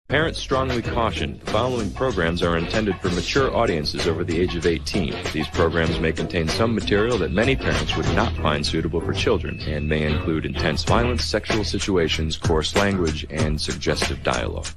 Parents strongly caution, the following programs are intended for mature audiences over the age of 18. These programs may contain some material that many parents would not find suitable for children and may include intense violence, sexual situations, coarse language, and suggestive dialogue.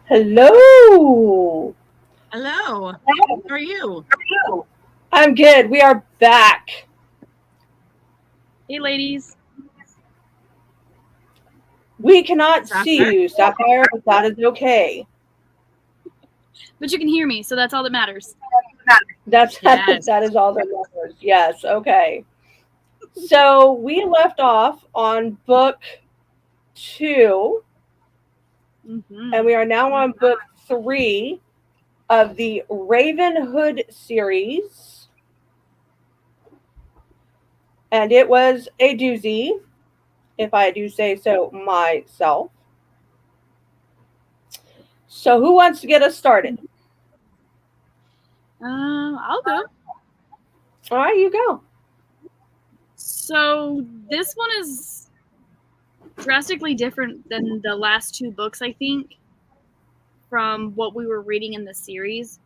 Hello. Hello. How are you? I'm good. We are back. Hey, ladies. We cannot see you, Sapphire, but that is okay. But you can hear me, so that's all that matters. That is all that matters. Yes, okay. So we left off on book 2, and we are now on book 3 of the Ravenhood series. And it was a doozy, if I do say so myself. So who wants to get us started? I'll go. All right, you go. So this one is drastically different than the last 2 books, I think, from what we were reading in the series.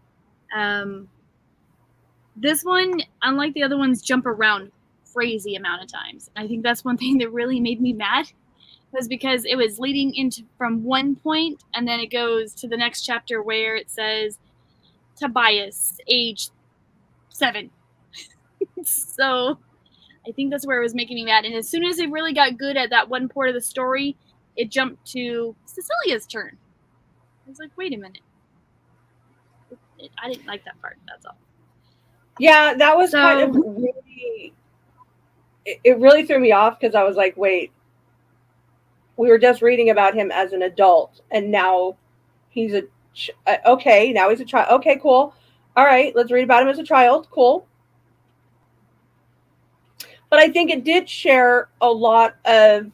This one, unlike the other ones, jump around crazy amount of times. I think that's one thing that really made me mad, was because it was leading into from one point, and then it goes to the next chapter where it says Tobias, age 7. So I think that's where it was making me mad. And as soon as it really got good at that one part of the story, it jumped to Cecilia's turn. I was like, wait a minute. I didn't like that part, that's all. Yeah, that was kind of really, it really threw me off, because I was like, wait, we were just reading about him as an adult, and now he's okay, now he's a child. Okay, cool. All right, let's read about him as a child. Cool. But I think it did share a lot of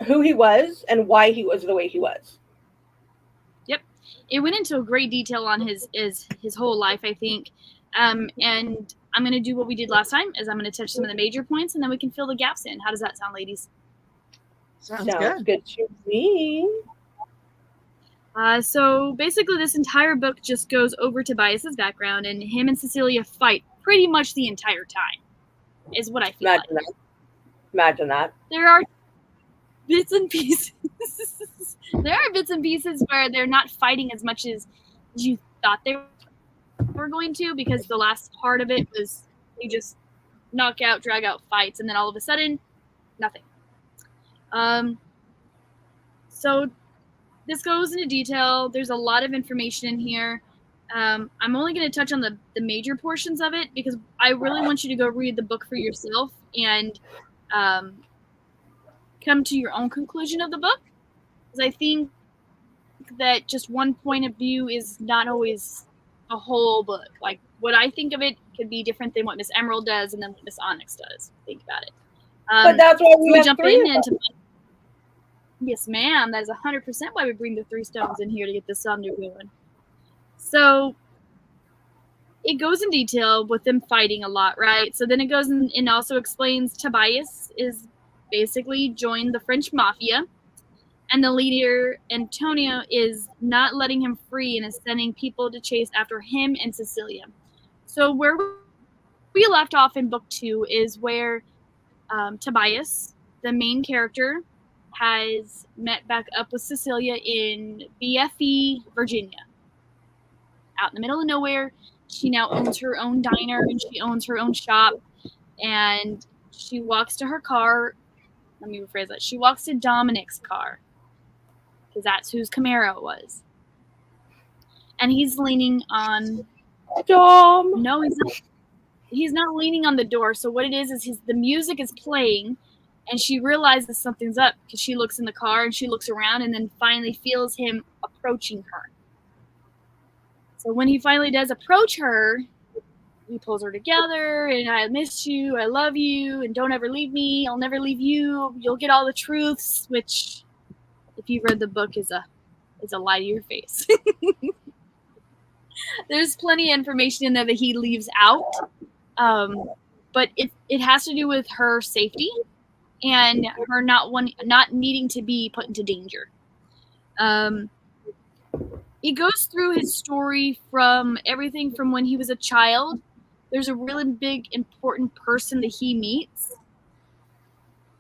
who he was and why he was the way he was. Yep. It went into great detail on his whole life, I think. And I'm going to do what we did last time, is I'm going to touch some of the major points, and then we can fill the gaps in. How does that sound, ladies? Sounds good to me. So basically this entire book just goes over Tobias's background, and him and Cecilia fight pretty much the entire time, is what I feel like. Imagine that. There are bits and pieces. There are bits and pieces where they're not fighting as much as you thought they were going to, because the last part of it was you just knock out, drag out fights, and then all of a sudden, nothing. So this goes into detail. There's a lot of information in here. I'm only going to touch on the major portions of it, because I really want you to go read the book for yourself and come to your own conclusion of the book. Because I think that just one point of view is not always a whole book. Like, what I think of it could be different than what Miss Emerald does and then what Miss Onyx does. Think about it. But that's why we jump into. Yes, ma'am. That is 100% why we bring the 3 stones in here to get this thunder going. So it goes in detail with them fighting a lot, right? So then it goes in and also explains Tobias is basically joined the French mafia, and the leader, Antonio, is not letting him free and is sending people to chase after him and Cecilia. So where we left off in book 2 is where Tobias, the main character, has met back up with Cecilia in BFE, Virginia. Out in the middle of nowhere. She now owns her own diner and she owns her own shop. And she walks to her car. Let me rephrase that. She walks to Dominic's car. Because that's whose Camaro it was. And he's leaning on... Dom! No, he's not. He's not leaning on the door. So what it is the music is playing. And she realizes something's up because she looks in the car and she looks around and then finally feels him approaching her. So when he finally does approach her, he pulls her together and I miss you, I love you, and don't ever leave me, I'll never leave you, you'll get all the truths, which, if you've read the book, is a lie to your face. There's plenty of information in there that he leaves out, but it has to do with her safety and her not needing to be put into danger. He goes through his story from everything from when he was a child. There's a really big, important person that he meets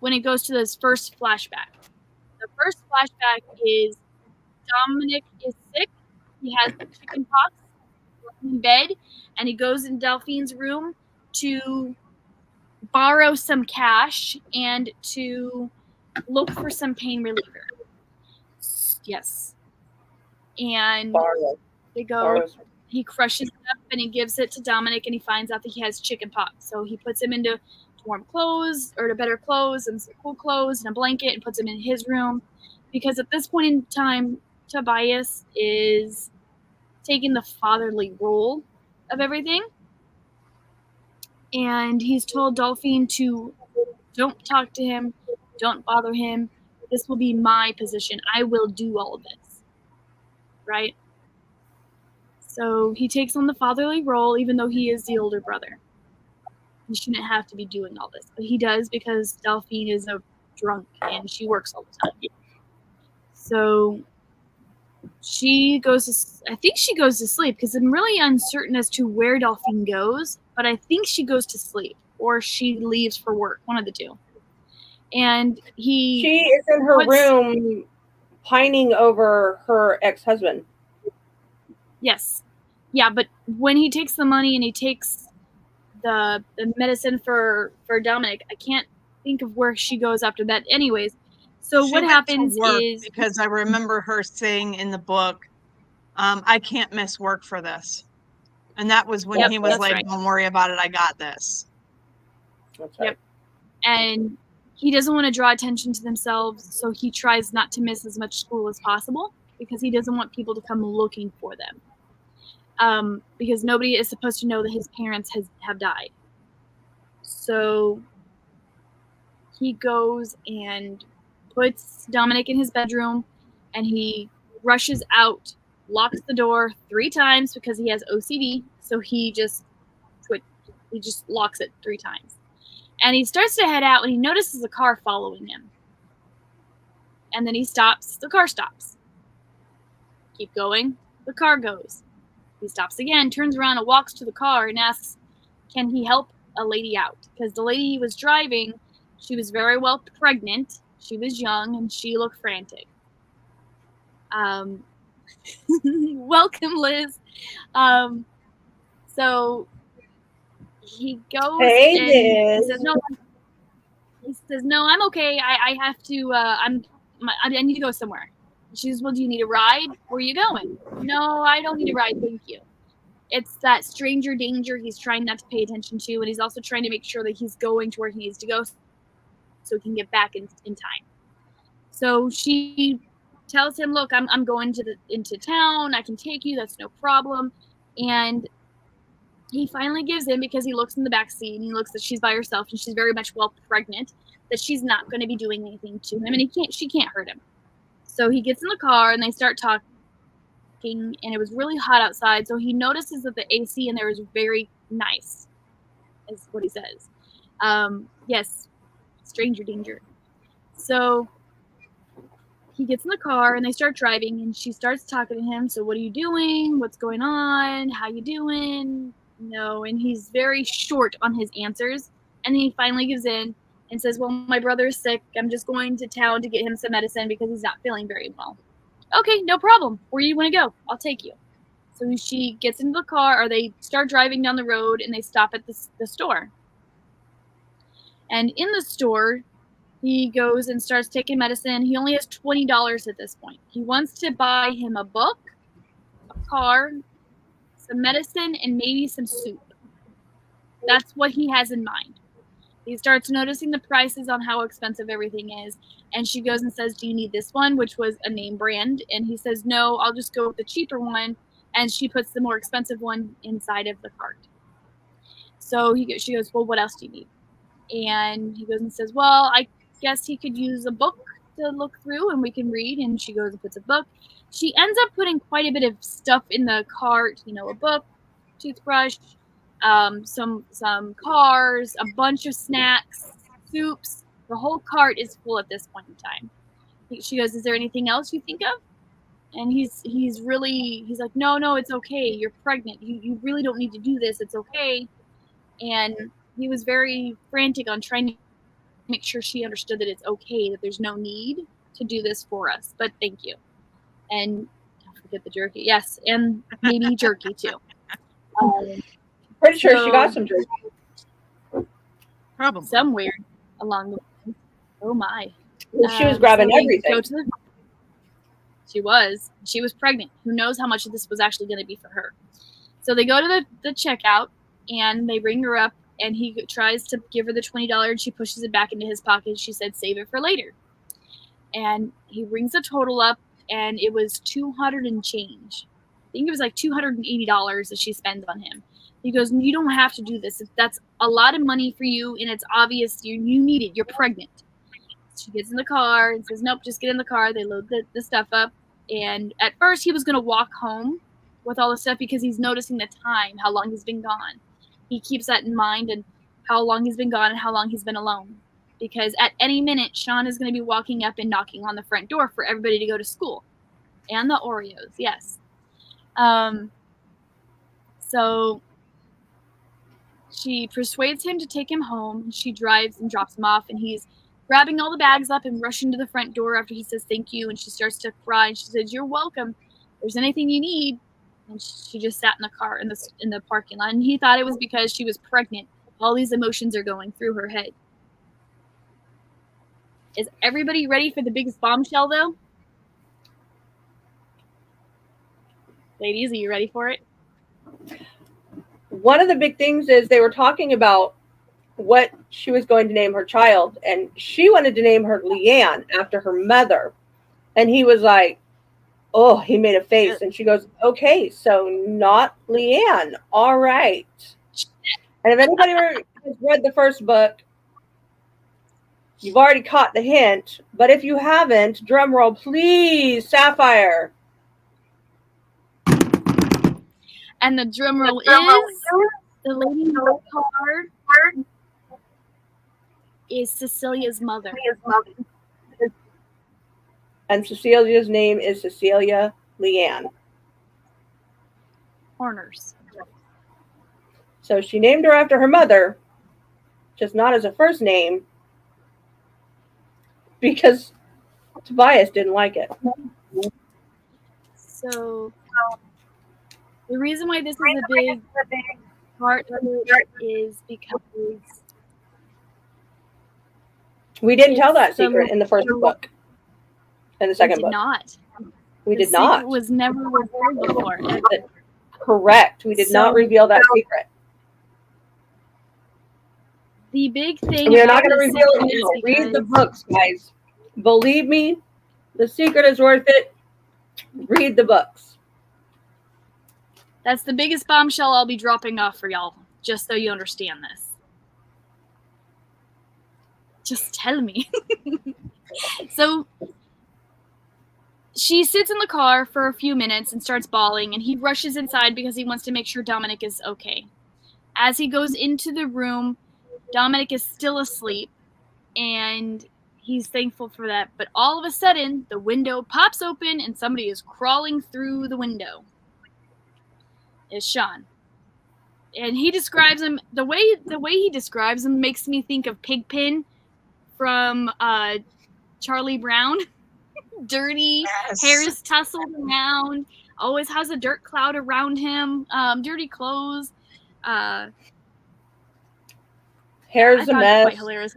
when it goes to this first flashback. The first flashback is Dominic is sick. He has chicken pox in bed, and he goes in Delphine's room to borrow some cash and to look for some pain reliever. Yes. And they go, he crushes it up and he gives it to Dominic and he finds out that he has chicken pox. So he puts him into warm clothes or to better clothes and some cool clothes and a blanket and puts him in his room. Because at this point in time, Tobias is taking the fatherly role of everything. And he's told Delphine to don't talk to him, don't bother him. This will be my position. I will do all of this. Right? So he takes on the fatherly role, even though he is the older brother. He shouldn't have to be doing all this, but he does because Delphine is a drunk and she works all the time. So she goes to, I think she goes to sleep because I'm really uncertain as to where Delphine goes, but I think she goes to sleep or she leaves for work, one of the two. And she is in her room pining over her ex-husband. Yes. Yeah, but when he takes the money and he takes the medicine for Dominic, I can't think of where she goes after that. Anyways, so what happens is... Because I remember her saying in the book, I can't miss work for this. And that was when he was like, right. Don't worry about it, I got this. That's right. Yep. And he doesn't want to draw attention to themselves, so he tries not to miss as much school as possible because he doesn't want people to come looking for them. Because nobody is supposed to know that his parents have died. So he goes and puts Dominic in his bedroom and he rushes out, locks the door 3 times because he has OCD. So he just locks it 3 times. And he starts to head out and he notices a car following him. And then he stops. The car stops. Keep going. The car goes. He stops again, turns around and walks to the car and asks, can he help a lady out? Because the lady he was driving, she was very well pregnant. She was young and she looked frantic. Welcome, Liz. So he goes hey, and Liz. he says, no, I'm okay. I have to, I need to go somewhere. She says, well, do you need a ride? Where are you going? No, I don't need a ride. Thank you. It's that stranger danger he's trying not to pay attention to. And he's also trying to make sure that he's going to where he needs to go so he can get back in time. So she tells him, look, I'm going into town. I can take you. That's no problem. And he finally gives in because he looks in the back seat and he looks that she's by herself and she's very much well pregnant, that she's not going to be doing anything to him and she can't hurt him. So he gets in the car and they start talking and it was really hot outside. So he notices that the AC in there is very nice, is what he says. Yes, stranger danger. So he gets in the car and they start driving and she starts talking to him. So what are you doing? What's going on? How you doing? No. And he's very short on his answers. And then he finally gives in and says, well, my brother is sick. I'm just going to town to get him some medicine because he's not feeling very well. Okay, no problem. Where do you want to go? I'll take you. So she gets into the car, or they start driving down the road, and they stop at the store. And in the store, he goes and starts taking medicine. He only has $20 at this point. He wants to buy him a book, a car, some medicine, and maybe some soup. That's what he has in mind. He starts noticing the prices on how expensive everything is. And she goes and says, do you need this one? Which was a name brand. And he says, no, I'll just go with the cheaper one. And she puts the more expensive one inside of the cart. So she goes, well, what else do you need? And he goes and says, well, I guess he could use a book to look through and we can read. And she goes and puts a book. She ends up putting quite a bit of stuff in the cart, a book, toothbrush, some cars, a bunch of snacks, soups. The whole cart is full at this point in time. She goes, is there anything else you think of? And he's like, no, it's okay. You're pregnant. You really don't need to do this. It's okay. And he was very frantic on trying to make sure she understood that it's okay, that there's no need to do this for us, but thank you. And don't forget the jerky. Yes, and maybe jerky too. Pretty sure she got some jerky. Probably. Somewhere along the way. Oh my. She was grabbing everything. She was pregnant. Who knows how much of this was actually going to be for her. So they go to the checkout and they ring her up and he tries to give her the $20 and she pushes it back into his pocket. She said, save it for later. And he rings the total up and it was $200 and change. I think it was like $280 that she spends on him. He goes, you don't have to do this. That's a lot of money for you and it's obvious you need it. You're pregnant. She gets in the car and says, nope, just get in the car. They load the stuff up. And at first he was going to walk home with all the stuff because he's noticing the time, how long he's been gone. He keeps that in mind and how long he's been gone and how long he's been alone. Because at any minute, Sean is going to be walking up and knocking on the front door for everybody to go to school. And the Oreos, yes. So she persuades him to take him home. She drives and drops him off, and he's grabbing all the bags up and rushing to the front door after he says thank you, and she starts to cry, and she says, you're welcome. If there's anything you need. And she just sat in the car in the parking lot, and he thought it was because she was pregnant. All these emotions are going through her head. Is everybody ready for the biggest bombshell, though? Ladies, are you ready for it? One of the big things is they were talking about what she was going to name her child, and she wanted to name her Leanne after her mother. And he was like, oh, he made a face. And she goes, okay, so not Leanne. All right. And if anybody has read the first book, you've already caught the hint. But if you haven't, drum roll, please, Sapphire. And the drum roll is the lady in the car is Cecilia's mother. And Cecilia's name is Cecilia Leanne Horners. So she named her after her mother, just not as a first name, because Tobias didn't like it. So the reason why this is a big part of it is because we didn't tell that secret in the first book. In the second book. We did not. It was never revealed before. Correct. We did not reveal that secret. The big thing. We are not going to reveal it now. Read the books, guys. Believe me, the secret is worth it. Read the books. That's the biggest bombshell I'll be dropping off for y'all, just so you understand this. Just tell me. So she sits in the car for a few minutes and starts bawling, and he rushes inside because he wants to make sure Dominic is okay. As he goes into the room, Dominic is still asleep, and he's thankful for that. But all of a sudden, the window pops open, and somebody is crawling through the window. It's Sean. And he describes him, the way he describes him makes me think of Pigpen from Charlie Brown. Dirty, Yes. hair is tousled around, always has a dirt cloud around him, dirty clothes. Hair's a mess. Quite hilarious.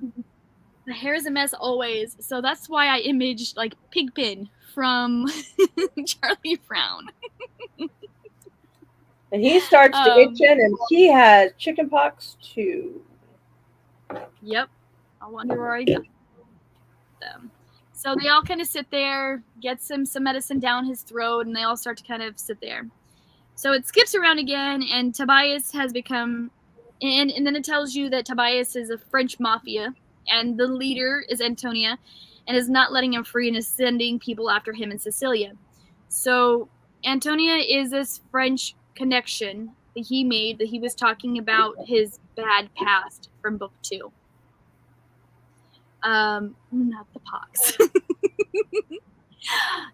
The hair is a mess always, so that's why I imaged like Pigpen from Charlie Brown. And he starts to itching, and he has chickenpox too. Yep. I wonder where I got them. So they all kind of sit there, get some medicine down his throat, and they all start to kind of sit there. So it skips around again, and Tobias has become, and then it tells you that Tobias is a French mafia, and the leader is Antonia, and is not letting him free and is sending people after him in Sicilia. So Antonia is this French connection that he made, that he was talking about his bad past from book 2. Not the pox.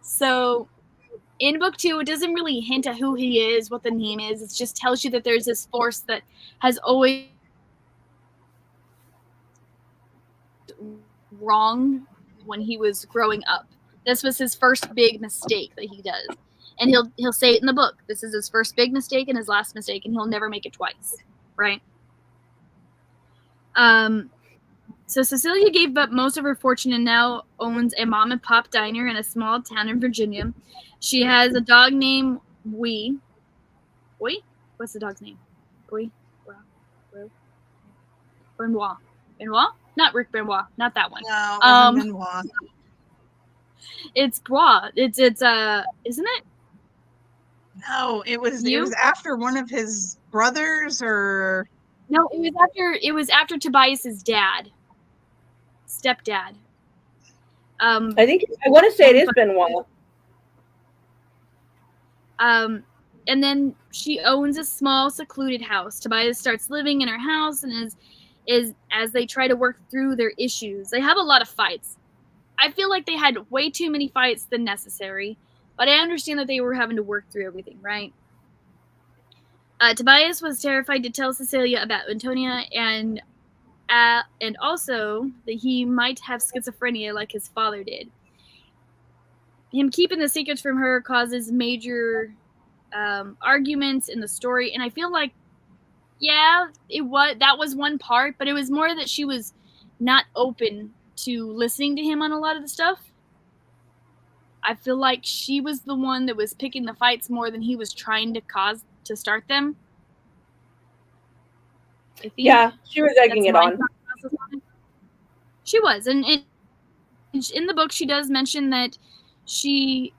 So in book 2, it doesn't really hint at who he is, what the name is. It just tells you that there's this force that has always wrong when he was growing up. This was his first big mistake that he does. And he'll say it in the book. This is his first big mistake and his last mistake, and he'll never make it twice. Right? So Cecilia gave up most of her fortune and now owns a mom and pop diner in a small town in Virginia. She has a dog named Wee. Wee? What's the dog's name? Wee? Benoit. Benoit? Not Rick Benoit. Not that one. No, it wasn't Benoit. It's Bois. It's isn't it? No, it was after one of his brothers, or no, it was after Tobias's dad. Stepdad. I want to say it is Benoit. And then she owns a small secluded house. Tobias starts living in her house and is as they try to work through their issues. They have a lot of fights. I feel like they had way too many fights than necessary, but I understand that they were having to work through everything, right? Tobias was terrified to tell Cecilia about Antonia and also that he might have schizophrenia like his father did. Him keeping the secrets from her causes major arguments in the story, and I feel like, yeah, that was one part, but it was more that she was not open to listening to him on a lot of the stuff. I feel like she was the one that was picking the fights more than he was trying to start them. Yeah, she was egging it on. She was, and in the book she does mention that she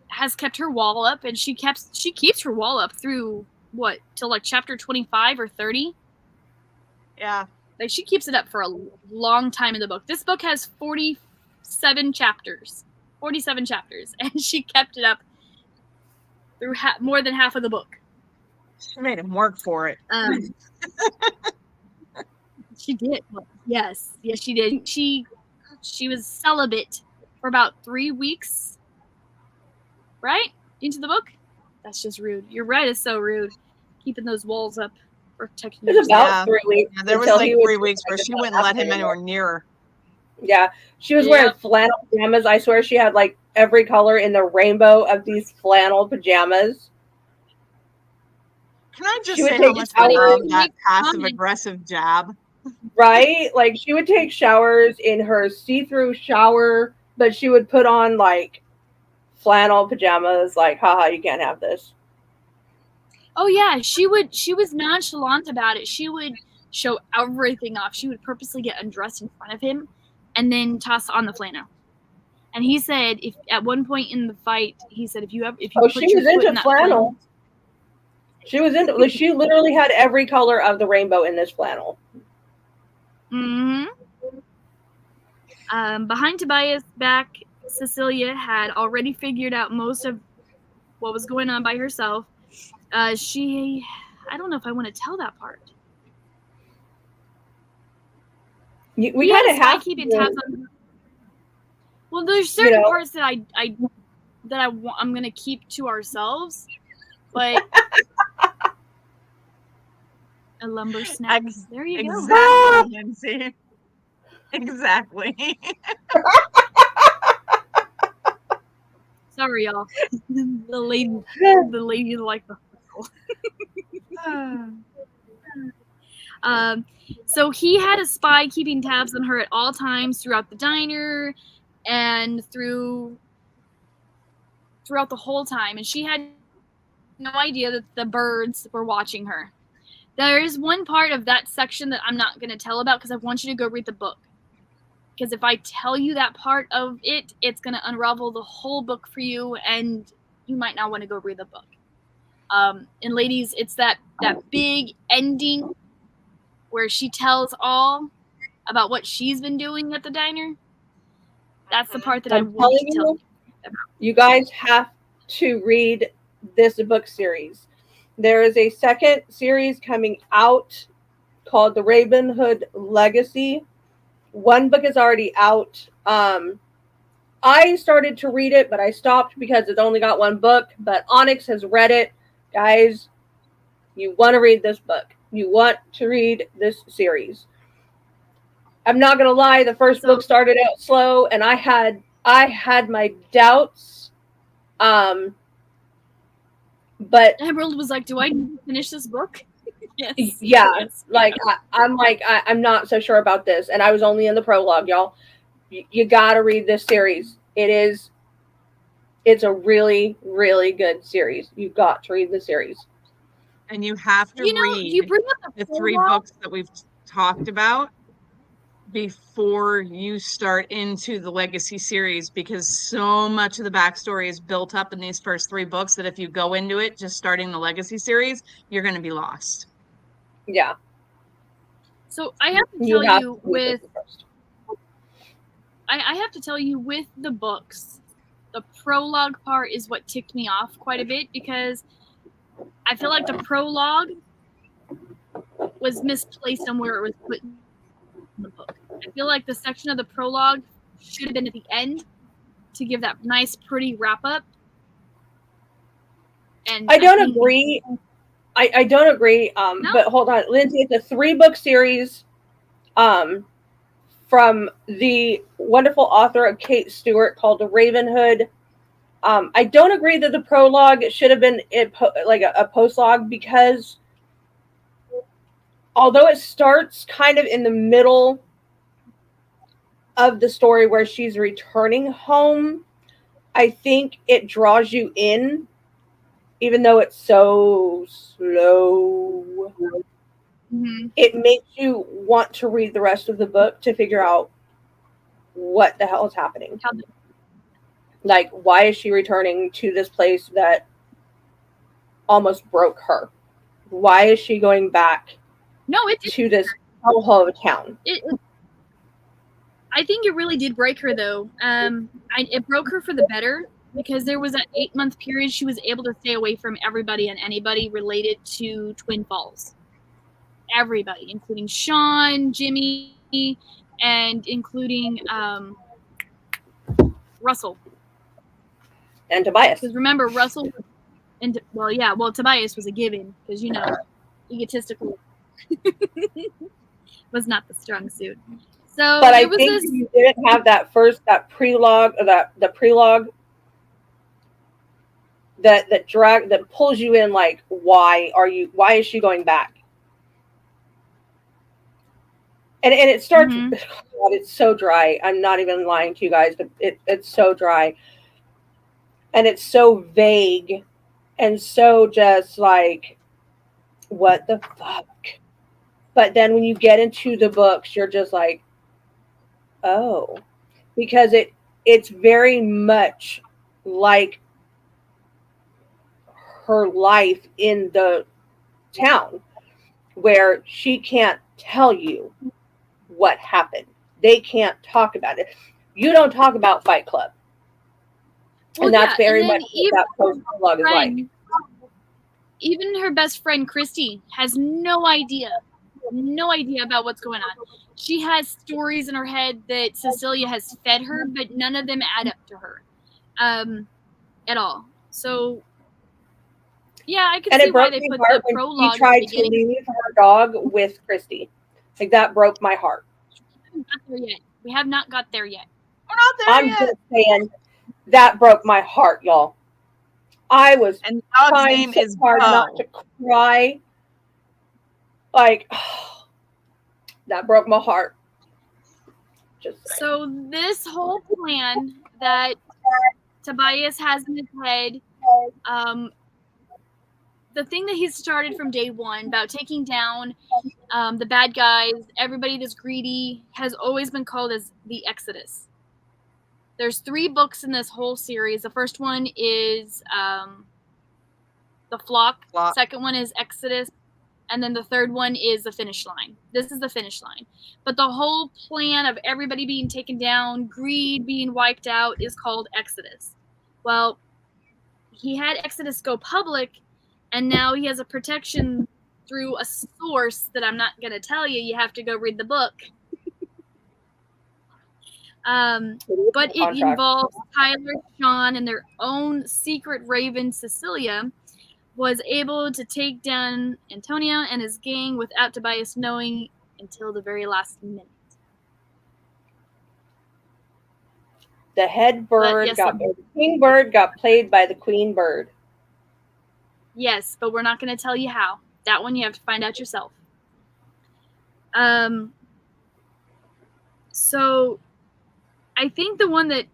has kept her wall up, and she keeps her wall up through till like chapter 25 or 30. Yeah. Like, she keeps it up for a long time in the book. This book has 47 chapters, and she kept it up through more than half of the book. She made him work for it. She did. Yes, she did. She was celibate for about 3 weeks, right? Into the book? That's just rude. You're right, it's so rude. Keeping those walls up. Protecting it was about 3 weeks. Yeah, there was like 3 weeks where she wouldn't let him anywhere near her. Yeah, she was wearing flannel pajamas. I swear she had like every color in the rainbow of these flannel pajamas. Can I just say how much I love that passive-aggressive jab? Right? Like, she would take showers in her see-through shower, but she would put on like flannel pajamas, like, haha, you can't have this. Oh yeah, she was nonchalant about it. She would show everything off. She would purposely get undressed in front of him and then toss on the flannel. And he said, if at one point in the fight, he said, if you put she was into flannel. She was into, like, she literally had every color of the rainbow in this flannel. Mm-hmm. Behind Tobias' back, Cecilia had already figured out most of what was going on by herself. I don't know if I want to tell that part. We kind of have keeping tabs on. Well, there's certain parts that I'm gonna keep to ourselves, but a lumber snack. There you go. Exactly, Lindsay. Exactly. Sorry, y'all. the lady like the so he had a spy keeping tabs on her at all times throughout the diner and throughout the whole time, and she had no idea that the birds were watching her. There is one part of that section that I'm not going to tell about because I want you to go read the book. Because if I tell you that part of it, it's going to unravel the whole book for you, and you might not want to go read the book. And ladies, it's that big ending where she tells all about what she's been doing at the diner. That's the part that I want to tell you about. You guys have to read this book series. There is a second series coming out called The Raven Hood Legacy. One book is already out. I started to read it, but I stopped because it's only got one book. But Onyx has read it. Guys, you want to read this book. You want to read this series. I'm not going to lie. The first book started out slow, and I had my doubts. But Emerald was like, "Do I need to finish this book?" Yes. Yeah. Yes. Like I'm not so sure about this, and I was only in the prologue, y'all. You got to read this series. It's a really, really good series. You've got to read the series. And you have to read you bring up the 3 books that we've talked about before you start into the Legacy series, because so much of the backstory is built up in these first 3 books that if you go into it just starting the Legacy series, you're going to be lost. Yeah. So I have to tell you with I have to tell you with the books, the prologue part is what ticked me off quite a bit, because I feel like the prologue was misplaced on where it was put in the book. I feel like the section of the prologue should have been at the end to give that nice, pretty wrap up. And I don't agree. I don't agree. No? But hold on, Lindsay. It's a 3-book series. From the wonderful author of Kate Stewart called The Raven Hood. I don't agree that the prologue should have been like a postlogue, because although it starts kind of in the middle of the story where she's returning home, I think it draws you in, even though it's so slow. Mm-hmm. It makes you want to read the rest of the book to figure out what the hell is happening. Like, why is she returning to this place that almost broke her? Why is she going back to this hellhole of a town? I think it really did break her, though. It broke her for the better, because there was an 8-month period she was able to stay away from everybody and anybody related to Twin Falls. Everybody, including Sean, Jimmy, and including Russell. And Tobias. Because remember, Russell, Tobias was a given, because, egotistical was not the strong suit. So, but I think you didn't have that prelogue, the prelogue that pulls you in. Like, why is she going back? And it starts. Mm-hmm. God, it's so dry. I'm not even lying to you guys, but it's so dry, and it's so vague, and so just like, what the fuck? But then when you get into the books, you're just like, oh, because it's very much like her life in the town, where she can't tell you what happened. They can't talk about it. You don't talk about Fight Club. Well, and that's very much what that post-prologue is like. Even her best friend, Christy, has no idea about what's going on. She has stories in her head that Cecilia has fed her, but none of them add up to her at all. So, yeah, I could see why they put the prologue. She tried to leave her dog with Christy. Like, that broke my heart. haven't got there yet. We have not got there yet. We're not there I'm yet. just saying that broke my heart, y'all. I was And the dog's trying name so is hard Bo. not to cry. Like, that broke my heart. Just saying. So this whole plan that Tobias has in his head, the thing that he's started from day one about taking down the bad guys, everybody that's greedy, has always been called as the Exodus. There's 3 books in this whole series. The first one is The Flock. Second one is Exodus. And then the third one is The Finish Line. This is the finish line. But the whole plan of everybody being taken down, greed being wiped out, is called Exodus. Well, he had Exodus go public, and now he has a protection through a source that I'm not going to tell you. You have to go read the book. But it involves Tyler, Sean, and their own secret raven, Cecilia, was able to take down Antonio and his gang without Tobias knowing until the very last minute. The head bird the king bird got played by the queen bird. Yes, but we're not going to tell you how. That one you have to find out yourself. So I think the one that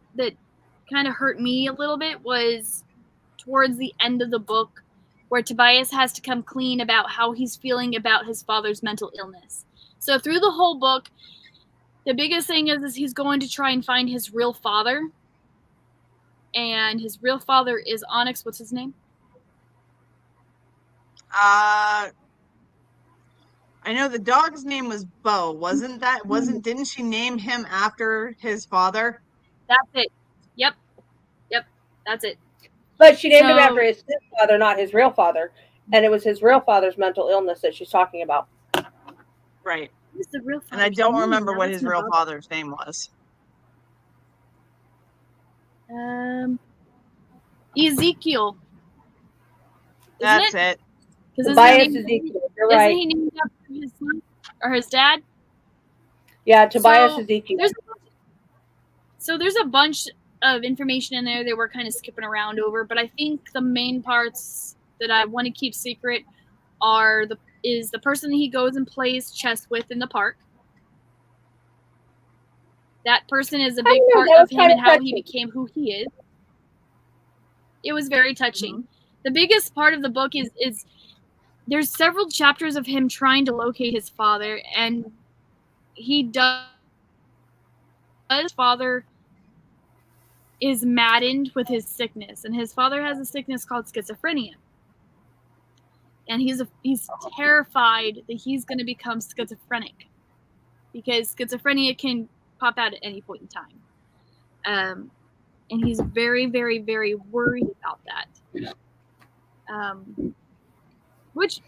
kind of hurt me a little bit was towards the end of the book, where Tobias has to come clean about how he's feeling about his father's mental illness. So through the whole book, the biggest thing is he's going to try and find his real father. And his real father is Onyx. What's his name? I know the dog's name was Bo. Didn't she name him after his father? That's it. Yep. That's it. But she named him after his stepfather, not his real father. And it was his real father's mental illness that she's talking about. Right. Who's the real father? And I don't remember what his real father's name was. Ezekiel. That's it. Tobias Ezekiel. You're right. Isn't he named after his son or his dad? Yeah, Tobias Ezekiel. There's a bunch of information in there that we're kind of skipping around over, but I think the main parts that I want to keep secret are the person he goes and plays chess with in the park. That person is a big part of him and how he became who he is. It was very touching. Mm-hmm. The biggest part of the book is there's several chapters of him trying to locate his father, and he does. His father is maddened with his sickness, and his father has a sickness called schizophrenia. And he's terrified that he's going to become schizophrenic, because schizophrenia can pop out at any point in time. And he's very, very, very worried about that. Which,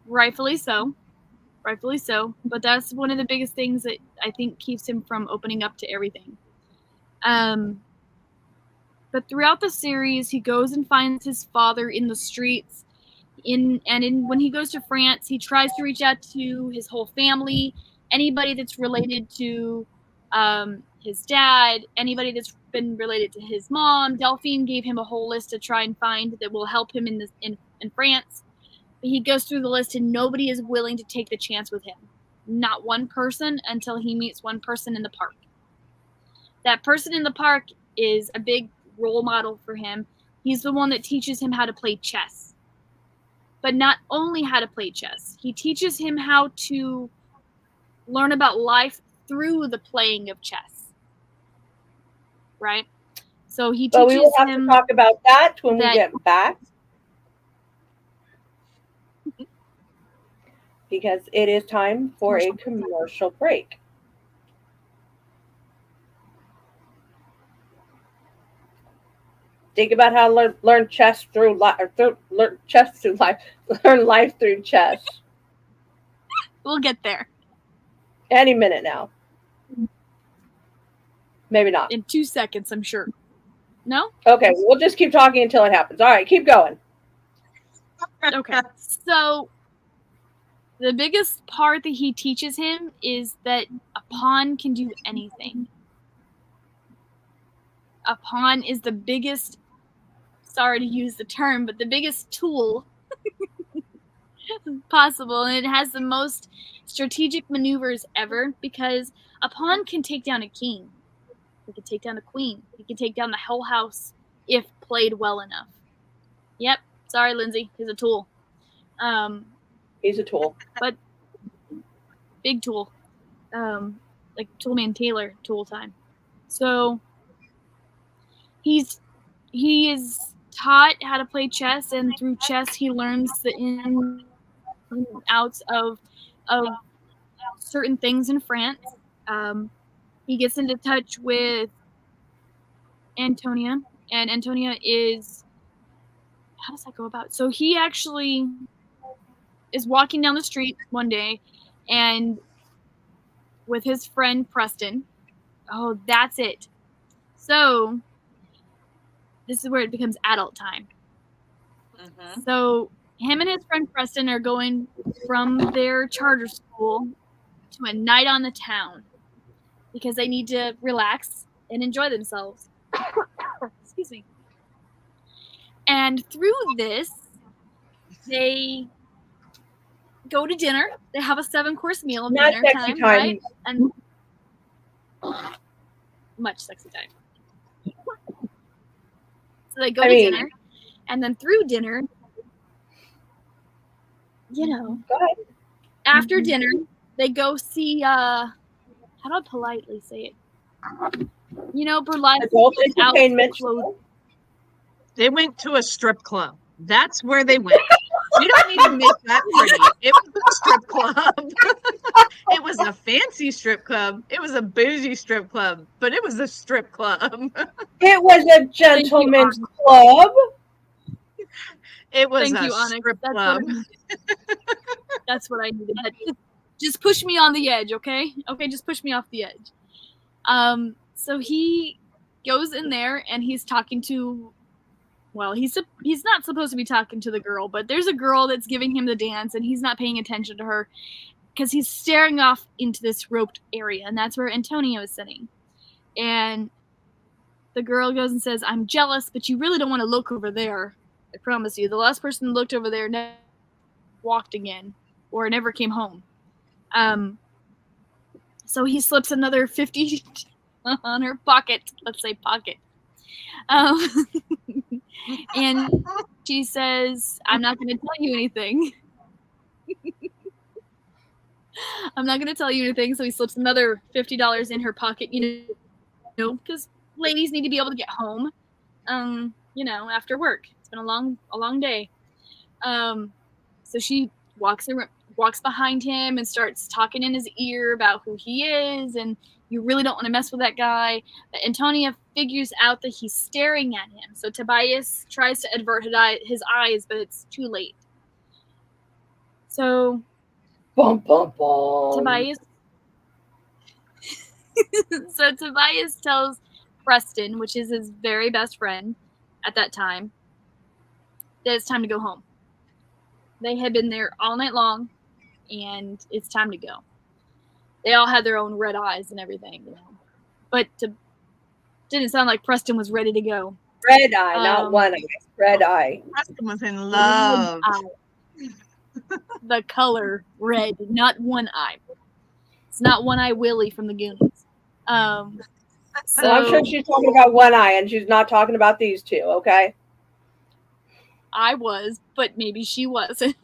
rightfully so. But that's one of the biggest things that I think keeps him from opening up to everything. But throughout the series, he goes and finds his father in the streets. When he goes to France, he tries to reach out to his whole family, anybody that's related to his dad, anybody that's been related to his mom. Delphine gave him a whole list to try and find that will help him in France. But he goes through the list, and nobody is willing to take the chance with him. Not one person, until he meets one person in the park. That person in the park is a big role model for him. He's the one that teaches him how to play chess. But not only how to play chess, he teaches him how to learn about life through the playing of chess. Right? So he teaches him. But we will have to talk about that when we get back. Because it is time for a commercial break. Think about how to learn chess through life. Learn life through chess. We'll get there. Any minute now. Maybe not. In 2 seconds, I'm sure. No? Okay, we'll just keep talking until it happens. All right, keep going. Okay. So The biggest part that he teaches him is that a pawn can do anything. A pawn is the biggest, sorry to use the term, but the biggest tool possible, and it has the most strategic maneuvers ever, because a pawn can take down a king. He can take down a queen. He can take down the whole house if played well enough. Yep. Sorry, Lindsay. He's a tool. He's a tool. But big tool. Like Toolman Taylor tool time. So he is taught how to play chess, and through chess he learns the ins and outs of certain things in France. He gets into touch with Antonia, and Antonia is, how does that go about? So he actually is walking down the street one day, and with his friend Preston. Oh, that's it. So this is where it becomes adult time. Mm-hmm. So him and his friend Preston are going from their charter school to a night on the town because they need to relax and enjoy themselves. Excuse me. And through this, they go to dinner. They have a 7-course meal of Not dinner sexy time, time. right? And much sexy time. So they go to dinner, and then through dinner, you know, Go ahead. after dinner, they go see, how do I politely say it? You know, burlesque Adult without entertainment. clothes. They went to a strip club. That's where they went. We don't need to make that pretty. It was a strip club. It was a fancy strip club. It was a bougie strip club, but it was a strip club. It was a gentleman's club. It was Thank a you, Onyx. strip That's club. That's what I needed. Just push me on the edge, okay? Okay, just push me off the edge. So he goes in there and he's talking to, well, he's not supposed to be talking to the girl, but there's a girl that's giving him the dance and he's not paying attention to her because he's staring off into this roped area, and that's where Antonio is sitting. And the girl goes and says, "I'm jealous, but you really don't want to look over there. I promise you, the last person who looked over there never walked again or never came home." So he slips another 50 on her pocket. Let's say pocket. And she says, "I'm not going to tell you anything." I'm not going to tell you anything. So he slips another $50 in her pocket, you know, because ladies need to be able to get home, you know, after work. It's been a long day. So she walks behind him and starts talking in his ear about who he is, and you really don't want to mess with that guy. But Antonia figures out that he's staring at him. So Tobias tries to avert his eyes, but it's too late. So Bum, bum, bum. Tobias Tobias tells Preston, which is his very best friend at that time, that it's time to go home. They had been there all night long, and it's time to go. They all had their own red eyes and everything, you know. But didn't sound like Preston was ready to go. Red eye, not one eye. Red eye. Preston was in love. The color red, not one eye. It's not One Eye Willie from the Goonies. So I'm sure she's talking about one eye, and she's not talking about these two, okay? I was, but maybe she wasn't.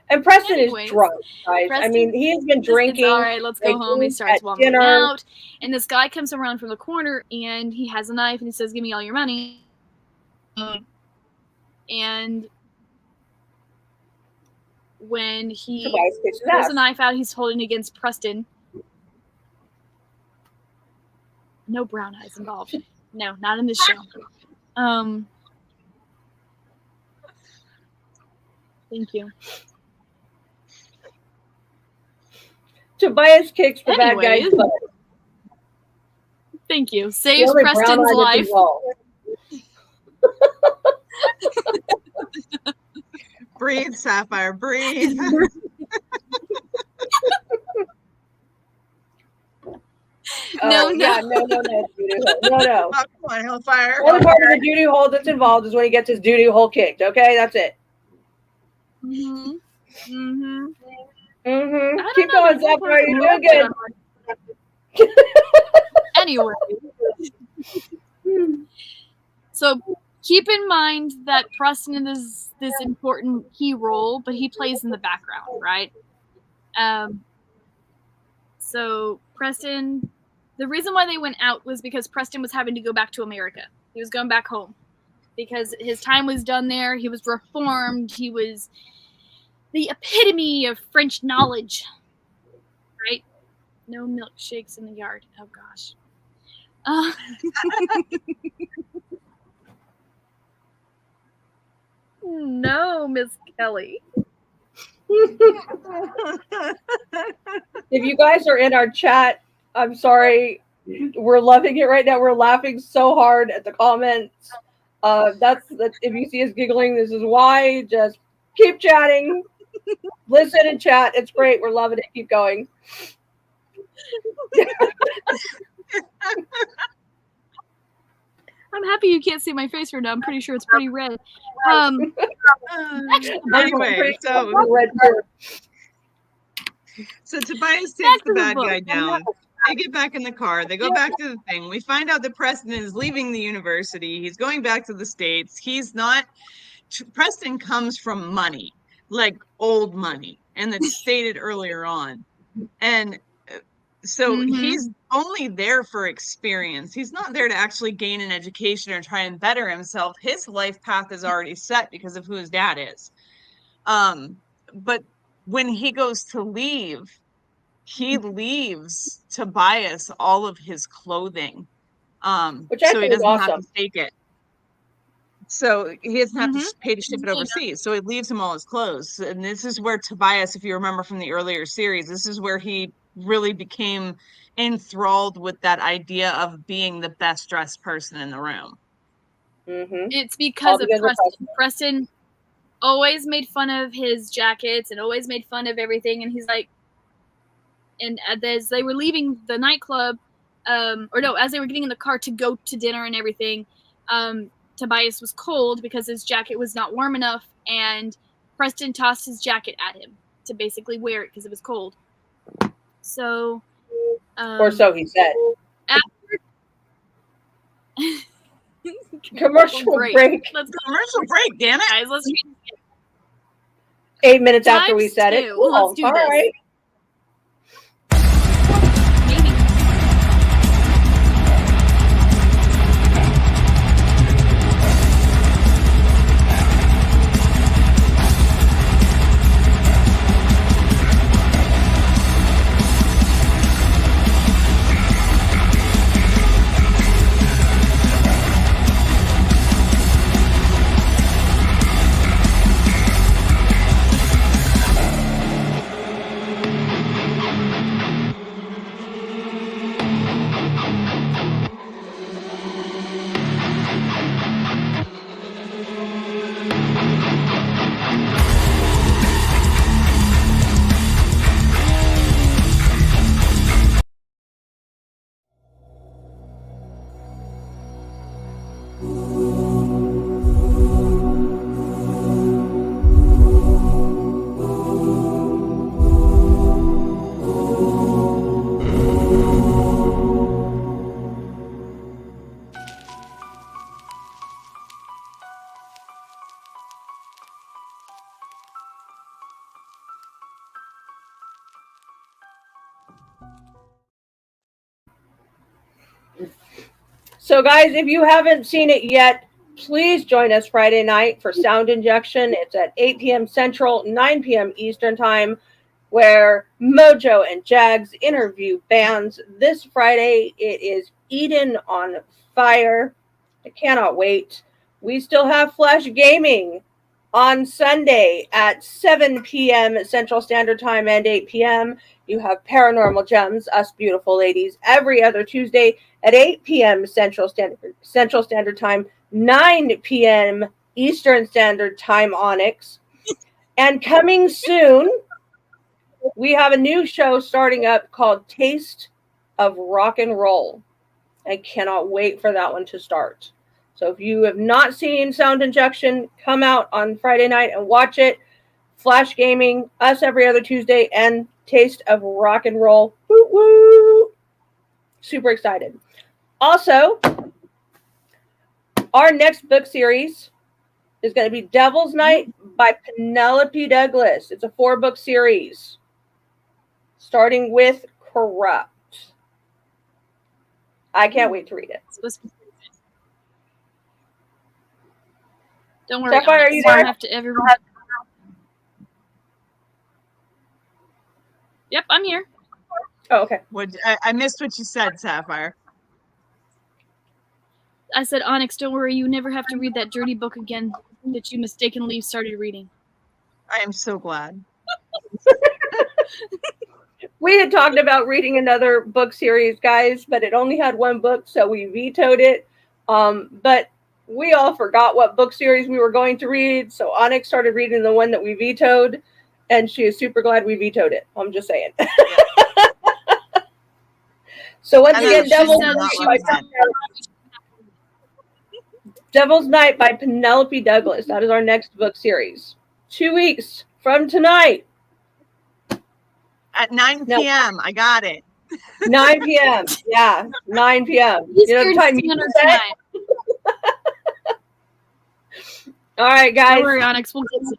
And Preston Anyways, is drunk, guys. I mean, he has been drinking. All right, let's go home. He starts vomiting out. And this guy comes around from the corner, and he has a knife, and he says, "Give me all your money." And when he pulls the knife out, he's holding it against Preston. No brown eyes involved. No, not in this show. Thank you. Tobias kicks the bad guy's butt. Thank you. Saves Preston's life. breathe, Sapphire, breathe. No. Yeah, no, doo-doo hole. No. Oh, come on, Hellfire. The only part of the doo-doo hole that's involved is when he gets his doo-doo hole kicked. Okay, that's it. Mhm. Mhm. Keep going, Sapphire. You're doing good. Anyway, so keep in mind that Preston is this important key role, but he plays in the background, right? So Preston, the reason why they went out was because Preston was having to go back to America. He was going back home because his time was done there. He was reformed. He was the epitome of French knowledge, right? No milkshakes in the yard. Oh gosh. No, Miss Kelly. If you guys are in our chat, I'm sorry. We're loving it right now. We're laughing so hard at the comments. That's if you see us giggling, this is why. Just keep chatting. Listen and chat. It's great. We're loving it. Keep going. I'm happy you can't see my face right now. I'm pretty sure it's pretty red. Anyway, so Tobias takes the bad guy down. They get back in the car. They go back to the thing. We find out that Preston is leaving the university. He's going back to the States. He's not. Preston comes from money, like old money, and it's stated earlier on. And so he's only there for experience. He's not there to actually gain an education or try and better himself. His life path is already set because of who his dad is. But when he goes to leave, he leaves Tobias all of his clothing. Which so he doesn't awesome. have to take it. So he doesn't have to pay to ship it overseas. So it leaves him all his clothes. And this is where Tobias, if you remember from the earlier series, this is where he really became enthralled with that idea of being the best dressed person in the room. It's because of Preston. Preston always made fun of his jackets and always made fun of everything. And he's like, and as they were leaving the nightclub, as they were getting in the car to go to dinner and everything, Tobias was cold because his jacket was not warm enough, and Preston tossed his jacket at him to basically wear it because it was cold. So, or so he said. Commercial break. Let's go. Commercial break, damn it. Guys, let's 8 minutes after we said it. Cool. Let's do this. Right. So, guys, if you haven't seen it yet, please join us Friday night for Sound Injection. It's at 8 p.m. Central, 9 p.m. Eastern Time, where Mojo and Jags interview bands. This Friday, it is Eden on Fire. I cannot wait. We still have Flash Gaming on Sunday at 7 p.m. Central Standard Time and 8 p.m. You have Paranormal Gems, Us Beautiful Ladies, every other Tuesday at 8 p.m. Central Standard Time, 9 p.m. Eastern Standard Time, Onyx. And coming soon, we have a new show starting up called Taste of Rock and Roll. I cannot wait for that one to start. So if you have not seen Sound Injection, come out on Friday night and watch it. Flash Gaming, us every other Tuesday, and Taste of Rock and Roll. Woo woo! Super excited. Also, our next book series is going to be Devil's Night by Penelope Douglas. It's a 4-book series, starting with Corrupt. I can't wait to read it. Don't worry, Sapphire, are you there? have to everyone. Yep, I'm here. Oh, okay. I missed what you said, Sapphire. I said, Onyx, don't worry, you never have to read that dirty book again that you mistakenly started reading. I am so glad. We had talked about reading another book series, guys, but it only had 1 book, so we vetoed it. But we all forgot what book series we were going to read, so Onyx started reading the one that we vetoed, and she is super glad we vetoed it. I'm just saying. So once again, Devil's Night by Penelope Douglas. That is our next book series. 2 weeks from tonight. At 9 p.m. I got it. 9 p.m. Yeah, 9 p.m. You know the time you said? All right, guys. Don't worry, Onyx. We'll get you.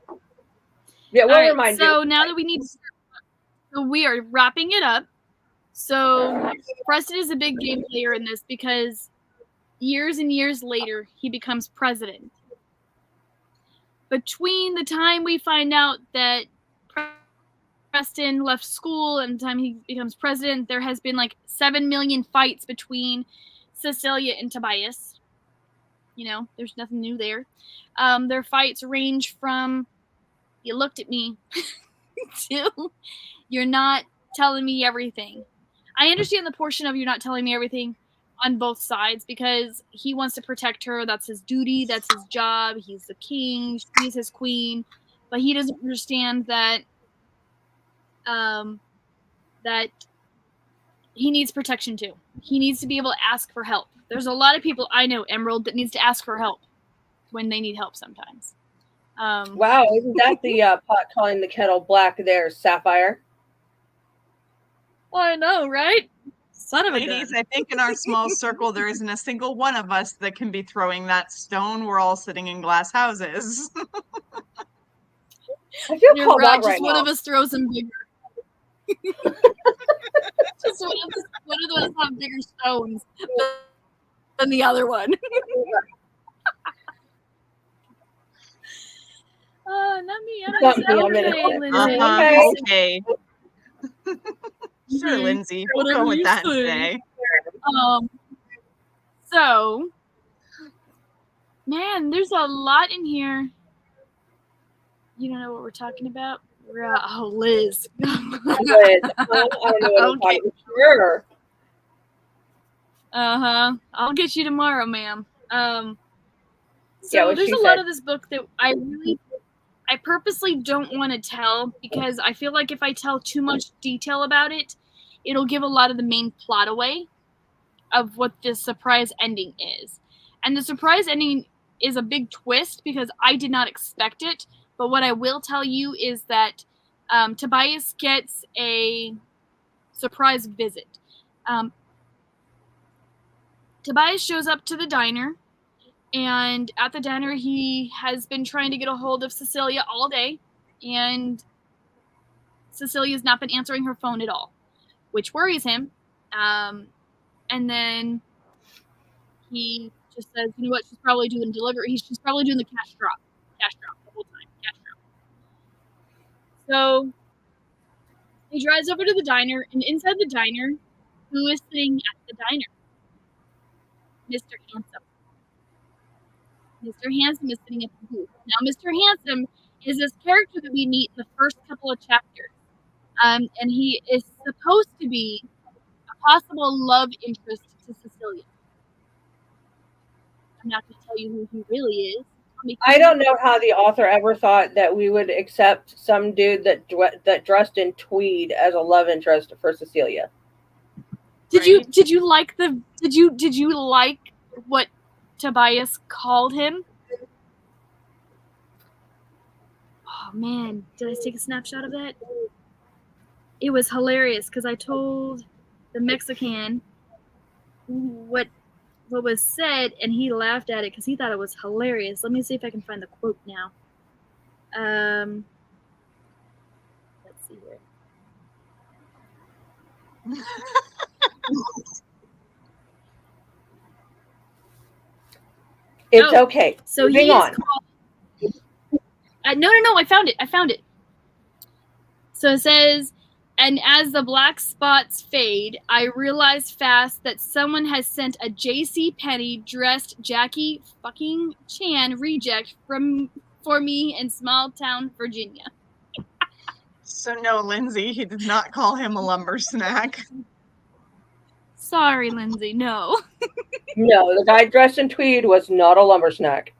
Yeah, we'll remind you. So now that we need to start, so we are wrapping it up. So Preston is a big game player in this because years and years later, he becomes president. Between the time we find out that Preston left school and the time he becomes president, there has been like 7 million fights between Cecilia and Tobias. You know, there's nothing new there. Their fights range from, you looked at me, to, you're not telling me everything. I understand the portion of you're not telling me everything on both sides because he wants to protect her. That's his duty. That's his job. He's the king. She's his queen. But he doesn't understand that that he needs protection too. He needs to be able to ask for help. There's a lot of people I know, Emerald, that needs to ask for help when they need help sometimes. Wow, isn't that the pot calling the kettle black there, Sapphire? I know, right? Son of a Ladies, gun. I think in our small circle, there isn't a single one of us that can be throwing that stone. We're all sitting in glass houses. I feel You're called right. out Just right one now. of us throws them bigger. Just one of us have bigger stones than the other one. Not me. Not me, I'm Okay, innocent. Lindsay. Okay. Sure, Lindsay. We'll Whatever go with you that say. today. So, man, there's a lot in here. You don't know what we're talking about? Oh, Liz. I don't know what I'm talking about. Sure. Uh-huh. I'll get you tomorrow, ma'am. Yeah, So what there's she a lot said. of this book that I purposely don't want to tell because I feel like if I tell too much detail about it, it'll give a lot of the main plot away of what the surprise ending is. And the surprise ending is a big twist because I did not expect it. But what I will tell you is that Tobias gets a surprise visit. Tobias shows up to the diner, and at the diner he has been trying to get a hold of Cecilia all day, and Cecilia's not been answering her phone at all, which worries him. And then he just says, you know what, she's probably doing delivery. She's probably doing the cash drop the whole time. Cash drop. So he drives over to the diner, and inside the diner, who is sitting at the diner? Mr. Handsome. Mr. Handsome is sitting at the booth. Now, Mr. Handsome is this character that we meet in the first couple of chapters. And he is supposed to be a possible love interest to Cecilia. I'm not going to tell you who he really is. I don't know how the author ever thought that we would accept some dude that dressed in tweed as a love interest for Cecilia. Did you like what Tobias called him? Oh man, did I take a snapshot of that? It was hilarious because I told the Mexican what was said, and he laughed at it because he thought it was hilarious. Let me see if I can find the quote now. Let's see here. It's okay. So moving on. No, I found it. So it says, and as the black spots fade, I realized fast that someone has sent a J.C. Penney dressed Jackie fucking Chan reject for me in small town Virginia. So no, Lindsay, he did not call him a lumber snack. Sorry, Lindsay, no. No, the guy dressed in tweed was not a lumber snack.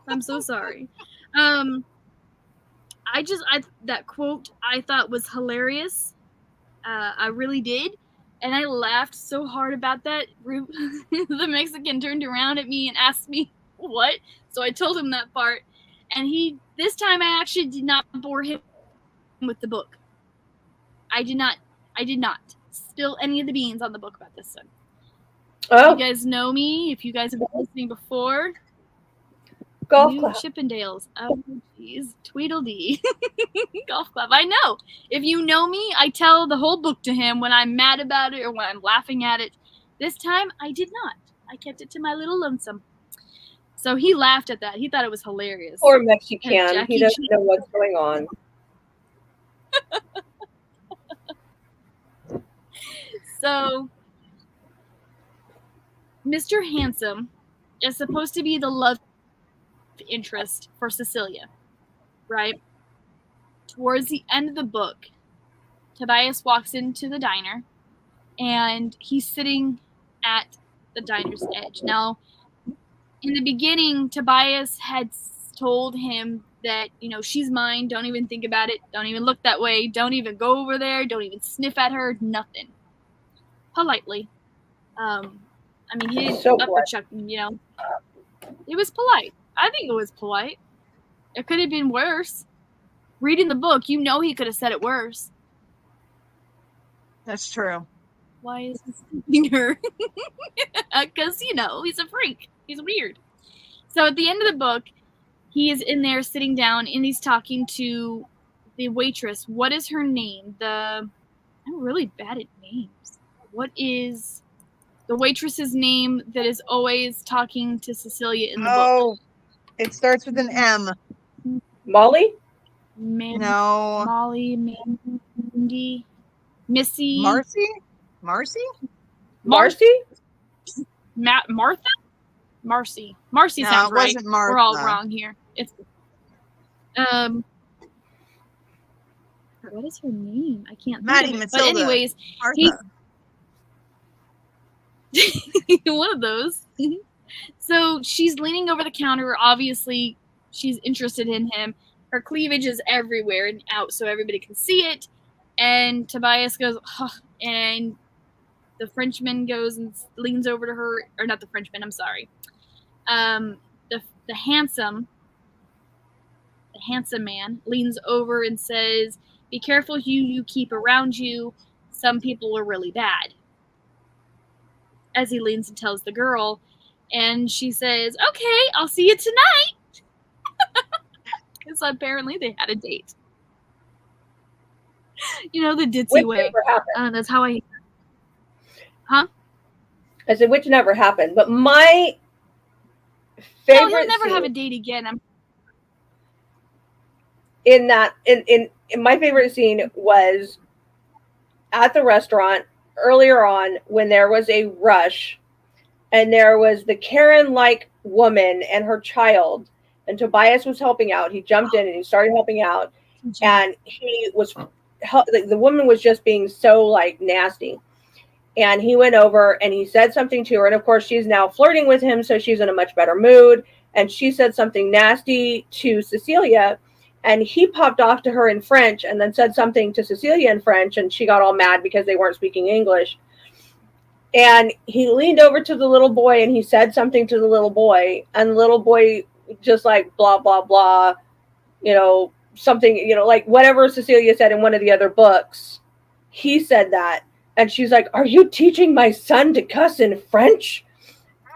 I'm so sorry. That quote I thought was hilarious. I really did. And I laughed so hard about that. The Mexican turned around at me and asked me what. So I told him that part. And this time I actually did not bore him with the book. I did not spill any of the beans on the book about this one. Oh. You guys know me. If you guys have been listening before, Golf club. Chippendales. Oh, jeez. Tweedledee. Golf club. I know. If you know me, I tell the whole book to him when I'm mad about it or when I'm laughing at it. This time, I did not. I kept it to my little lonesome. So he laughed at that. He thought it was hilarious. Poor Mexican. He doesn't know what's going on. So, Mr. Handsome is supposed to be the love interest for Cecilia, right? Towards the end of the book, Tobias walks into the diner, and he's sitting at the diner's edge. Now, in the beginning, Tobias had told him that, she's mine, don't even think about it, don't even look that way, don't even go over there, don't even sniff at her, nothing. Politely. He didn't upper chuck, It was polite. I think it was polite. It could have been worse. Reading the book, he could have said it worse. That's true. Why is he sniffing her? Because, he's a freak. He's weird. So at the end of the book, he is in there sitting down and he's talking to the waitress. What is her name? I'm really bad at names. What is the waitress's name that is always talking to Cecilia in the book? Oh, it starts with an M. Molly? No. Molly, Mandy, Missy. Marcy? Marcy? Martha? Marcy. Marcy sounds right. Wasn't Martha. We're all wrong here. It's what is her name? I can't Maddie think of it. Matilda. But anyways, one of those. So she's leaning over the counter. Obviously, she's interested in him. Her cleavage is everywhere and out so everybody can see it. And Tobias goes, huh, and the Frenchman goes and leans over to her, or not the Frenchman, I'm sorry. The handsome man leans over and says, be careful who you keep around you. Some people are really bad. As he leans and tells the girl, and she says, okay, I'll see you tonight. Because apparently they had a date. The ditzy Which way. never happened. That's how I... Huh? I said, which never happened. But my favorite he'll never scene have a date again. in my favorite scene was at the restaurant earlier on when there was a rush and there was the Karen-like woman and her child, and Tobias was helping out. He jumped in and he started helping out, and the woman was just being so nasty, and he went over and he said something to her, and of course she's now flirting with him, so she's in a much better mood, and she said something nasty to Cecilia, and he popped off to her in French and then said something to Cecilia in French, and she got all mad because they weren't speaking English. And he leaned over to the little boy and he said something to the little boy, and the little boy just like blah, blah, blah, something, like whatever Cecilia said in one of the other books, he said that. And she's like, "Are you teaching my son to cuss in French?"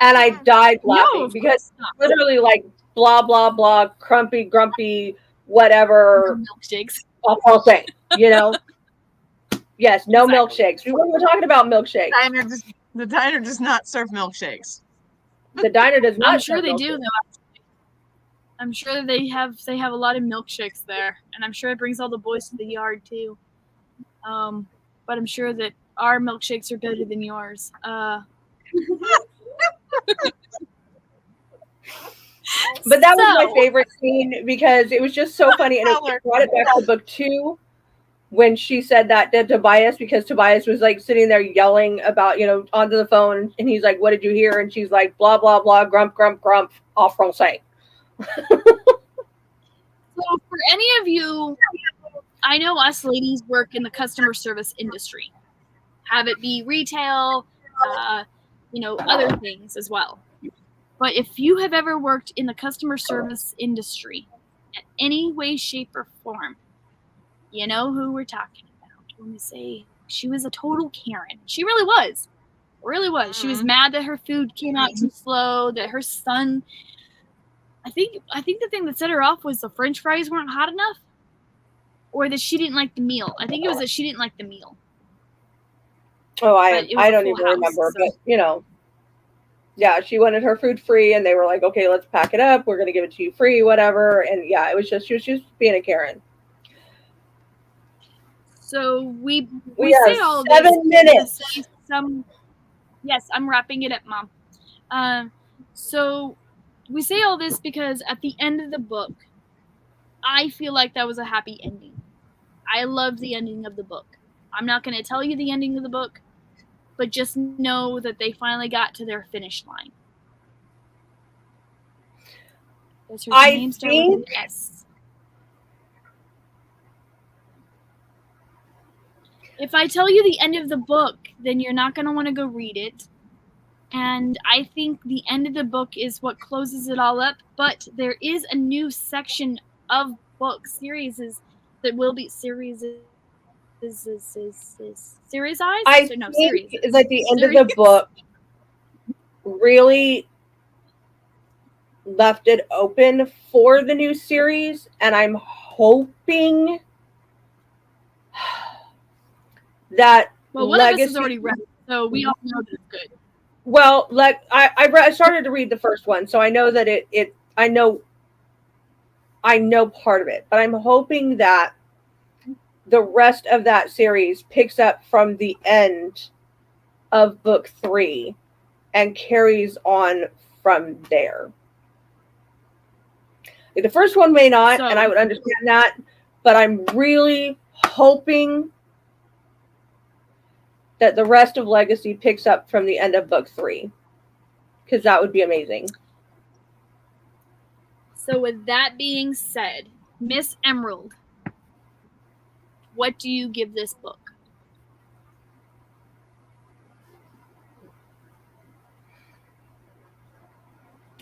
And I died laughing because literally like blah, blah, blah, crumpy, grumpy, whatever. Milkshakes. Okay, Yes, no milkshakes. We were talking about milkshakes. The diner does not serve milkshakes. The diner does not. I'm sure they do, though. I'm sure that they have a lot of milkshakes there, and I'm sure it brings all the boys to the yard too. But I'm sure that our milkshakes are better than yours. But that was my favorite scene because it was just so funny, and it brought it back to book 2 when she said that to Tobias, because Tobias was like sitting there yelling about, onto the phone, and he's like, "What did you hear?" And she's like, "Blah, blah, blah, grump, grump, grump, en français." So for any of you, I know us ladies work in the customer service industry. Have it be retail, other things as well. But if you have ever worked in the customer service industry in any way, shape, or form, you know who we're talking about when we say she was a total Karen. She really was. Really was. She was mad that her food came out too slow, that her son... I think the thing that set her off was the French fries weren't hot enough, or that she didn't like the meal. I think it was that she didn't like the meal. Oh, I don't even remember, but yeah, she wanted her food free, and they were like, "Okay, let's pack it up. We're going to give it to you free, whatever." And yeah, it was just she was just being a Karen. So we say all 7 minutes. Yes, I'm wrapping it up, Mom. So we say all this because at the end of the book, I feel like that was a happy ending. I loved the ending of the book. I'm not going to tell you the ending of the book, but just know that they finally got to their finish line. Does her name start with an S? If I tell you the end of the book, then you're not going to want to go read it. And I think the end of the book is what closes it all up. But there is a new section of book series that will be series. Series eyes? I think that the end of the book really left it open for the new series, and I'm hoping that one of us is already read, so we all know that it's good. Well, I started to read the first one, so I know that I know part of it, but I'm hoping that the rest of that series picks up from the end of book 3 and carries on from there. The first one may not, and I would understand that, but I'm really hoping that the rest of Legacy picks up from the end of book 3, because that would be amazing. So with that being said, Miss Emerald, what do you give this book?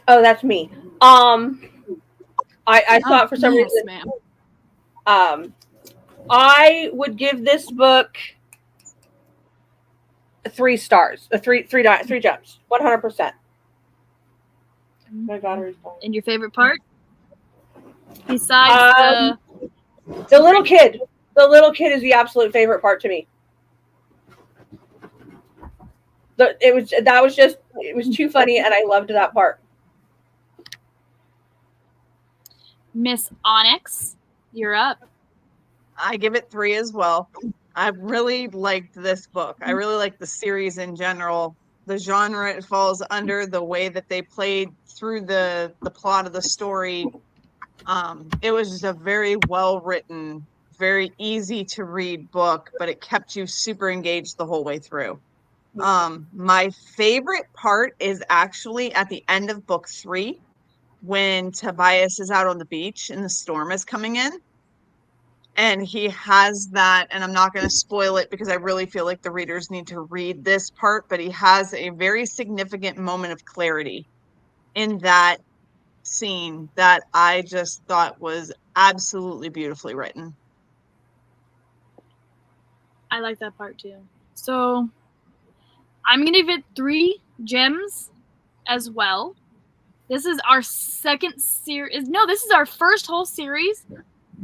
Oh, that's me. I thought for some reason, ma'am. I would give this book 3 stars, three jumps, 100%. My battery's gone. And your favorite part? Besides the little kid. The little kid is the absolute favorite part to me. It was too funny, and I loved that part. Miss Onyx, you're up. I give it 3 as well. I really liked this book. I really like the series in general. The genre it falls under, the way that they played through the plot of the story. It was just a very well written, very easy to read book, but it kept you super engaged the whole way through. My favorite part is actually at the end of book 3, when Tobias is out on the beach and the storm is coming in. And he has that, and I'm not going to spoil it because I really feel like the readers need to read this part, but he has a very significant moment of clarity in that scene that I just thought was absolutely beautifully written. I like that part too. So I'm going to give it 3 gems as well. This is our second series. No, this is our first whole series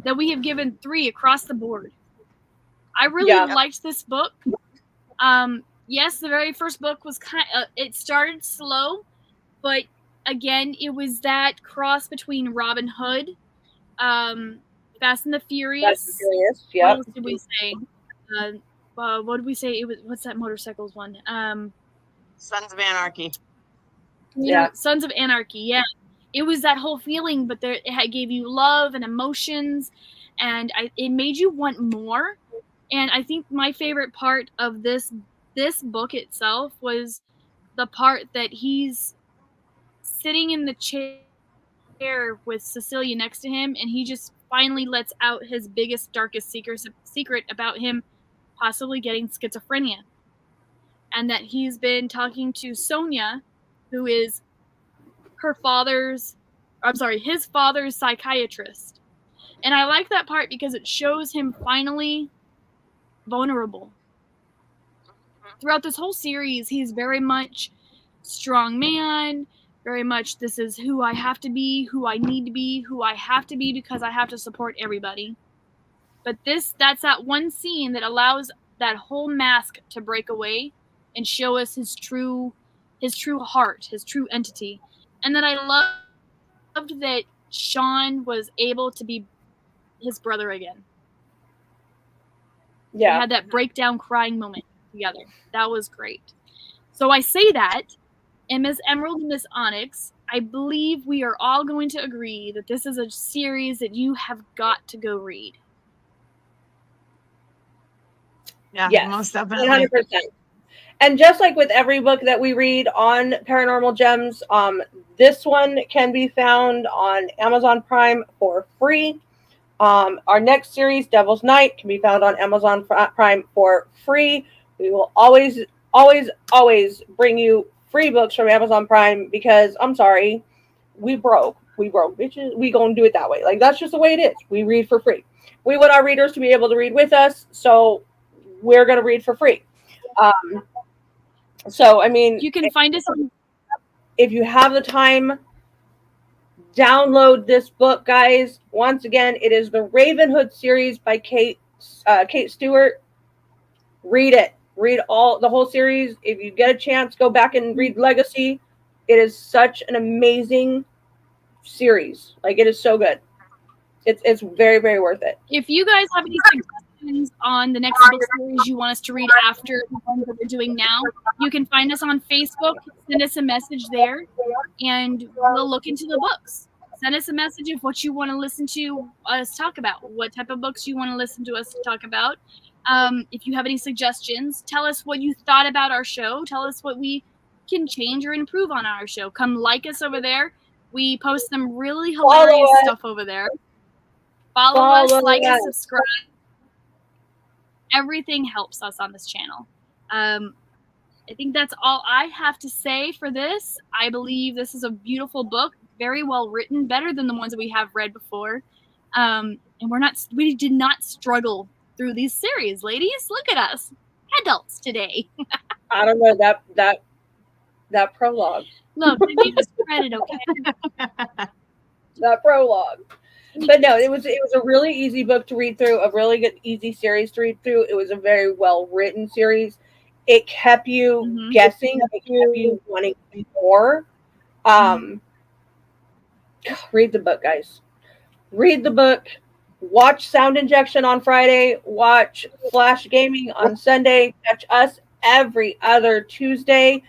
that we have given 3 across the board. I really liked this book. Yes, the very first book was it started slow, but again, it was that cross between Robin Hood, Fast and the Furious. Yeah. What else did we say? What did we say? It was, what's that motorcycles one? Sons of Anarchy. Yeah, Sons of Anarchy. Yeah, it was that whole feeling, but it gave you love and emotions, and it made you want more. And I think my favorite part of this book itself was the part that he's sitting in the chair with Cecilia next to him, and he just finally lets out his biggest, darkest secret about him possibly getting schizophrenia. And that he's been talking to Sonia, who is his father's psychiatrist. And I like that part because it shows him finally vulnerable. Throughout this whole series, he's very much strong man, very much this is who I have to be, who I need to be, who I have to be because I have to support everybody. But that's that one scene that allows that whole mask to break away and show us his true heart, his true entity. And then I loved that Sean was able to be his brother again. Yeah. We had that breakdown crying moment together. That was great. So I say that, and Miss Emerald and Miss Onyx, I believe we are all going to agree that this is a series that you have got to go read. Yeah, yes, most definitely. 100%. And just like with every book that we read on Paranormal Gems, this one can be found on Amazon Prime for free. Our next series, Devil's Night, can be found on Amazon Prime for free. We will always, always, always bring you free books from Amazon Prime because, I'm sorry, we broke, bitches. We gonna do it that way. Like, that's just the way it is. We read for free. We want our readers to be able to read with us, so we're going to read for free. So, I mean, you can find us on. If you have the time, download this book, guys. Once again, it is the Ravenhood series by Kate Stewart. Read it. Read the whole series. If you get a chance, go back and read Legacy. It is such an amazing series. Like, it is so good. It's very, very worth it. If you guys have any suggestions on the next book series you want us to read after the ones that we're doing now, you can find us on Facebook, send us a message there, and we'll look into the books. Send us a message of what you want to listen to us talk about, what type of books you want to listen to us talk about. If you have any suggestions, tell us what you thought about our show. Tell us what we can change or improve on our show. Come like us over there. We post some really hilarious stuff over there. Follow us, like us, subscribe. Everything helps us on this channel. I think that's all I have to say for this. I believe this is a beautiful book, very well written, better than the ones that we have read before. And we did not struggle through these series, ladies. Look at us, adults today. I don't know that prologue. Look, I gave us credit, okay? That prologue. But no, it was a really easy book to read through, a really good, easy series to read through. It was a very well written series. It kept you guessing. It kept you wanting more. Read the book, guys. Read the book. Watch Sound Injection on Friday. Watch Flash Gaming on Sunday. Catch us every other Tuesday.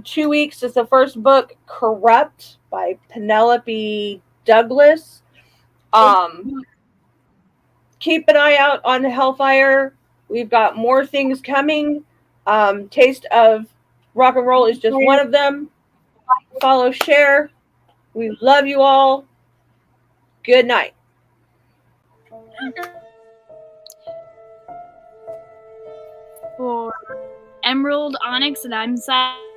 2 weeks is the first book, Corrupt by Penelope Douglas. Keep an eye out on Hellfire. We've got more things coming. Taste of Rock and Roll is just one of them. Follow, share. We love you all. Good night. For Emerald, Onyx, and I'm Sai.